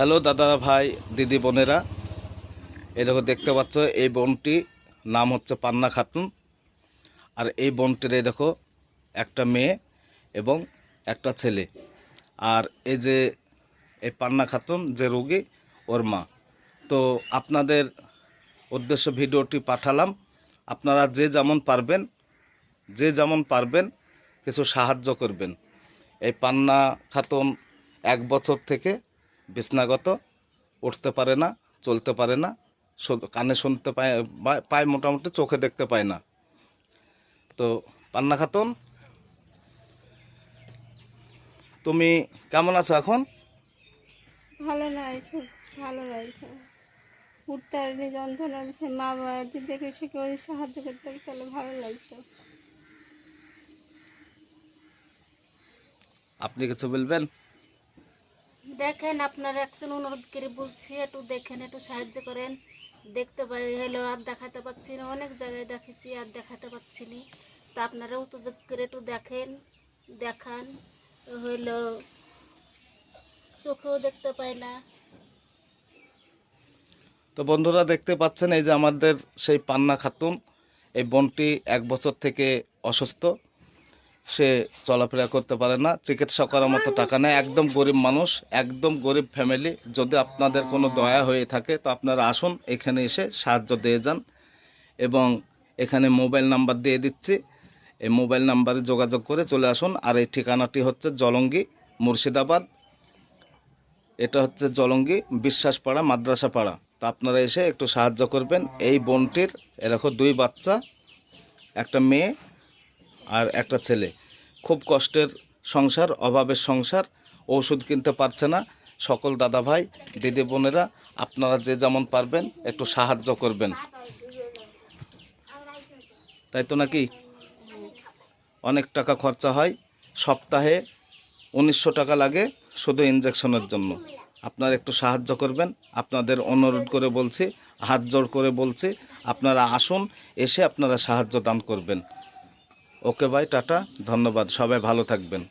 Hello দাদা ভাই দিদি বোনেরা, এই দেখো দেখতে পাচ্ছ এই বোনটি নাম হচ্ছে পান্না খাতুন। আর এই বোনটির এই দেখো একটা মেয়ে এবং একটা ছেলে। আর এই যে এই পান্না খাতুন যে রোগী ওর মা। তো আপনাদের উদ্দেশ্য ভিডিওটি পাঠালাম। আপনারা যে যেমন পারবেন কিছু সাহায্য করবেন। এই পান্না খাতুন 1 বছর থেকে বিছনাগত, উঠতে পারে না, চলতে পারে না, কানে শুনতে পায় মোটামুটি, চোখে দেখতে পায় না। তো পান্না খাতুন, তুমি কেমন আছো এখন? ভালো লাগছে, ভালো লাগছে। উঠতে পারিনি, যন্ত্রণা হচ্ছে। মা বাবা যদি একটু সে কেউ সাহায্য করতে তাহলে ভালো লাগতো। আপনি কিছু বলবেন? দেখেন, আপনার একজন অনুরোধ করে বলছি, একটু দেখেন, একটু সাহায্য করেন। দেখতে পাই হলো আর দেখাতে পাচ্ছি না, অনেক জায়গায় দেখেছি আর দেখাতে পাচ্ছি না। তা আপনারা উত্তেজক করে একটু দেখান। হইলো চোখেও দেখতে পাই না। তো বন্ধুরা দেখতে পাচ্ছেন এই যে আমাদের সেই পান্না খাতুন, এই বোনটি 1 বছর থেকে অসুস্থ। সে চলাফেরা করতে পারে না, চিকিৎসা করার মতো টাকা নেই, একদম গরিব মানুষ, একদম গরিব ফ্যামিলি। যদি আপনাদের কোনো দয়া হয়ে থাকে তো আপনারা আসুন, এখানে এসে সাহায্য দিয়ে যান। এবং এখানে মোবাইল নাম্বার দিয়ে দিচ্ছি, এই মোবাইল নাম্বারে যোগাযোগ করে চলে আসুন। আর এই ঠিকানাটি হচ্ছে জলঙ্গি, মুর্শিদাবাদ। এটা হচ্ছে জলঙ্গি বিশ্বাসপাড়া, মাদ্রাসাপাড়া। তো আপনারা এসে একটু সাহায্য করবেন। এই বোনটির এরকম 2 বাচ্চা, একটা মেয়ে আর একটা ছেলে। খুব কষ্টের সংসার, অভাবের সংসার, ওষুধ কিনতে পারছে না। সকল দাদা ভাই দিদি বোনেরা, আপনারা যে যেমন পারবেন একটু সাহায্য করবেন, তাই তো নাকি? অনেক টাকা খরচা হয়, সপ্তাহে 1900 টাকা লাগে শুধু ইঞ্জেকশনের জন্য। আপনারা একটু সাহায্য করবেন, আপনাদের অনুরোধ করে বলছি, হাত জোড় করে বলছি, আপনারা আসুন, এসে আপনারা সাহায্য দান করবেন। ওকে ভাই, টাটা, ধন্যবাদ, সবাই ভালো থাকবেন।